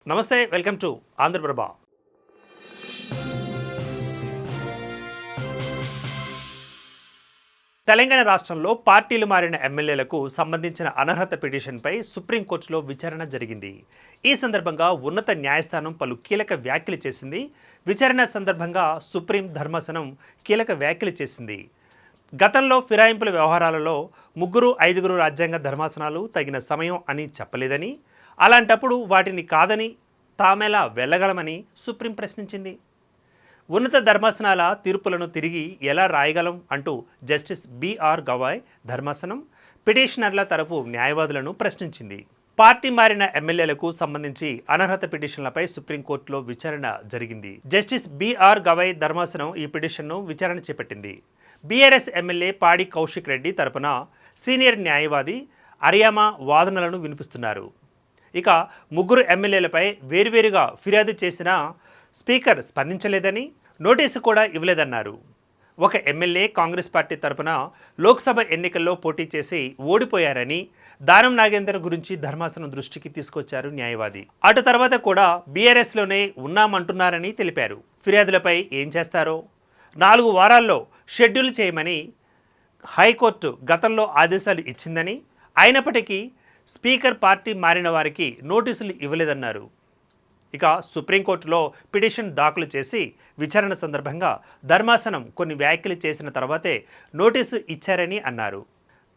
నమస్తే, welcome to Andhraprabha. Telangana రాష్ట్రంలో పార్టీలు మారిన ఎమ్మెల్యేలకు సంబంధించిన అనర్హత పిటిషన్పై సుప్రీంకోర్టులో విచారణ జరిగింది. ఈ సందర్భంగా ఉన్నత న్యాయస్థానం పలు కీలక వ్యాఖ్యలు చేసింది. విచారణ సందర్భంగా సుప్రీం ధర్మాసనం కీలక వ్యాఖ్యలు చేసింది. గతంలో ఫిరాయింపుల వ్యవహారాలలో 3-5 రాజ్యాంగ ధర్మాసనాలు తగిన సమయం అని చెప్పలేదని, అలాంటప్పుడు వాటిని కాదని తామెలా వెళ్ళగలమని సుప్రీం ప్రశ్నించింది. ఉన్నత ధర్మాసనాల తీర్పులను తిరిగి ఎలా రాయగలం అంటూ జస్టిస్ బిఆర్ గవాయ్ ధర్మాసనం పిటిషనర్ల తరపు న్యాయవాదులను ప్రశ్నించింది. పార్టీ మారిన ఎమ్మెల్యేలకు సంబంధించి అనర్హత పిటిషన్లపై సుప్రీంకోర్టులో విచారణ జరిగింది. జస్టిస్ బిఆర్ గవాయ్ ధర్మాసనం ఈ పిటిషన్ను విచారణ చేపట్టింది. బీఆర్ఎస్ ఎమ్మెల్యే పాడి కౌశిక్ రెడ్డి తరపున సీనియర్ న్యాయవాది అరియామా వాదనలను వినిపిస్తున్నారు. ఇక 3 ఎమ్మెల్యేలపై వేర్వేరుగా ఫిర్యాదు చేసినా స్పీకర్ స్పందించలేదని, నోటీసు కూడా ఇవ్వలేదన్నారు. ఒక ఎమ్మెల్యే కాంగ్రెస్ పార్టీ తరపున లోక్సభ ఎన్నికల్లో పోటీ చేసి ఓడిపోయారని దానం నాగేందర్ గురించి ధర్మాసనం దృష్టికి తీసుకొచ్చారు న్యాయవాది. అటు తర్వాత కూడా బీఆర్ఎస్లోనే ఉన్నామంటున్నారని తెలిపారు. ఫిర్యాదులపై ఏం చేస్తారో 4 వారాల్లో షెడ్యూల్ చేయమని హైకోర్టు గతంలో ఆదేశాలు ఇచ్చిందని, అయినప్పటికీ స్పీకర్ పార్టీ మారిన వారికి నోటీసులు ఇవ్వలేదన్నారు. ఇక సుప్రీంకోర్టులో పిటిషన్ దాఖలు చేసి విచారణ సందర్భంగా ధర్మాసనం కొన్ని వ్యాఖ్యలు చేసిన తర్వాతే నోటీసు ఇచ్చారని అన్నారు.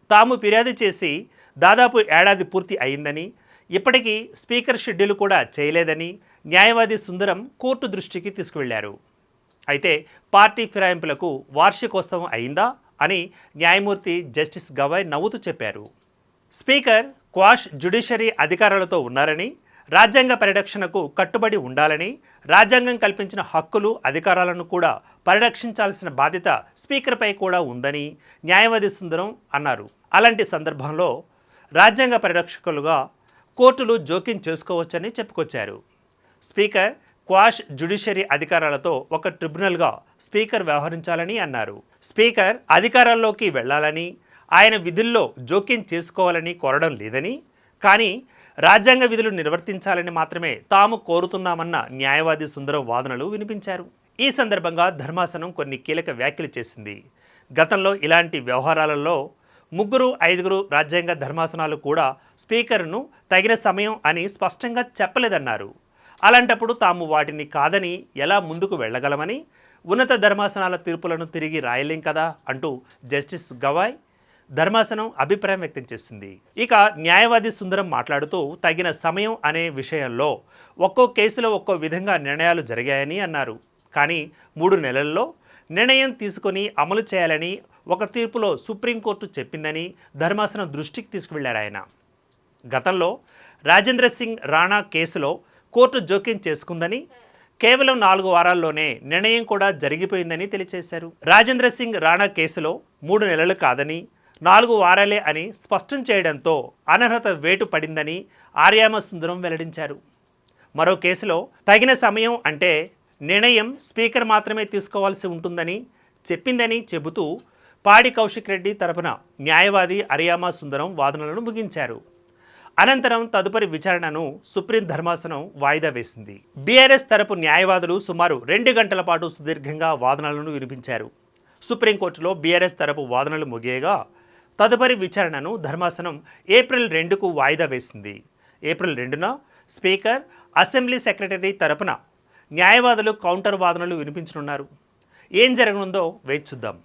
తాము ఫిర్యాదు చేసి దాదాపు ఏడాది పూర్తి అయిందని, ఇప్పటికీ స్పీకర్ షెడ్యూల్ కూడా చేయలేదని న్యాయవాది సుందరం కోర్టు దృష్టికి తీసుకువెళ్లారు. అయితే పార్టీ ఫిరాయింపులకు వార్షికోత్సవం అయిందా అని న్యాయమూర్తి జస్టిస్ గవాయ్ నవ్వుతూ చెప్పారు. స్పీకర్ క్వాష్ జ్యుడిషియరీ అధికారాలతో ఉన్నారని, రాజ్యాంగ పరిరక్షణకు కట్టుబడి ఉండాలని, రాజ్యాంగం కల్పించిన హక్కులు అధికారాలను కూడా పరిరక్షించాల్సిన బాధ్యత స్పీకర్పై కూడా ఉందని న్యాయవాది సుందరం అన్నారు. అలాంటి సందర్భంలో రాజ్యాంగ పరిరక్షకులుగా కోర్టులు జోక్యం చేసుకోవచ్చని చెప్పుకొచ్చారు. స్పీకర్ క్వాష్ జ్యుడిషియరీ అధికారాలతో ఒక ట్రిబ్యునల్గా స్పీకర్ వ్యవహరించాలని అన్నారు. స్పీకర్ అధికారాల్లోకి వెళ్లాలని, ఆయన విధుల్లో జోక్యం చేసుకోవాలని కోరడం లేదని, కానీ రాజ్యాంగ విధులు నిర్వర్తించాలని మాత్రమే తాము కోరుతున్నామన్న న్యాయవాది సుందరం వాదనలు వినిపించారు. ఈ సందర్భంగా ధర్మాసనం కొన్ని కీలక వ్యాఖ్యలు చేసింది. గతంలో ఇలాంటి వ్యవహారాలలో 3-5 రాజ్యాంగ ధర్మాసనాలు కూడా స్పీకర్ను తగిన సమయం అని స్పష్టంగా చెప్పలేదన్నారు. అలాంటప్పుడు తాము వాటిని కాదని ఎలా ముందుకు వెళ్ళగలమని, ఉన్నత ధర్మాసనాల తీర్పులను తిరిగి రాయలేం కదా అంటూ జస్టిస్ గవాయ్ ధర్మాసనం అభిప్రాయం వ్యక్తం చేసింది. ఇక న్యాయవాది సుందరం మాట్లాడుతూ తగిన సమయం అనే విషయంలో ఒక్కో కేసులో ఒక్కో విధంగా నిర్ణయాలు జరిగాయని అన్నారు. కానీ 3 నెలల్లో నిర్ణయం తీసుకొని అమలు చేయాలని ఒక తీర్పులో సుప్రీంకోర్టు చెప్పిందని ధర్మాసనం దృష్టికి తీసుకువెళ్లారు ఆయన. గతంలో రాజేంద్ర సింగ్ రాణా కేసులో కోర్టు జోక్యం చేసుకుందని, కేవలం 4 వారాల్లోనే నిర్ణయం కూడా జరిగిపోయిందని తెలియజేశారు. రాజేంద్ర సింగ్ రాణా కేసులో 3 నెలలు కాదని 4 వారాలే అని స్పష్టం చేయడంతో అనర్హత వేటు పడిందని ఆర్యామ సుందరం వెల్లడించారు. మరో కేసులో తగిన సమయం అంటే నిర్ణయం స్పీకర్ మాత్రమే తీసుకోవాల్సి ఉంటుందని చెప్పిందని చెబుతూ పాడి కౌశిక్ రెడ్డి తరపున న్యాయవాది అరియామ సుందరం వాదనలను ముగించారు. అనంతరం తదుపరి విచారణను సుప్రీం ధర్మాసనం వాయిదా వేసింది. బీఆర్ఎస్ తరపు న్యాయవాదులు సుమారు 2 గంటల పాటు సుదీర్ఘంగా వాదనలను వినిపించారు. సుప్రీంకోర్టులో బీఆర్ఎస్ తరపు వాదనలు ముగియగా తదుపరి విచారణను ధర్మాసనం ఏప్రిల్ 2కు వాయిదా వేసింది. ఏప్రిల్ 2న స్పీకర్, అసెంబ్లీ సెక్రటరీ తరపున న్యాయవాదులు కౌంటర్ వాదనలు వినిపించనున్నారు. ఏం జరగనుందో వేచి చూద్దాం.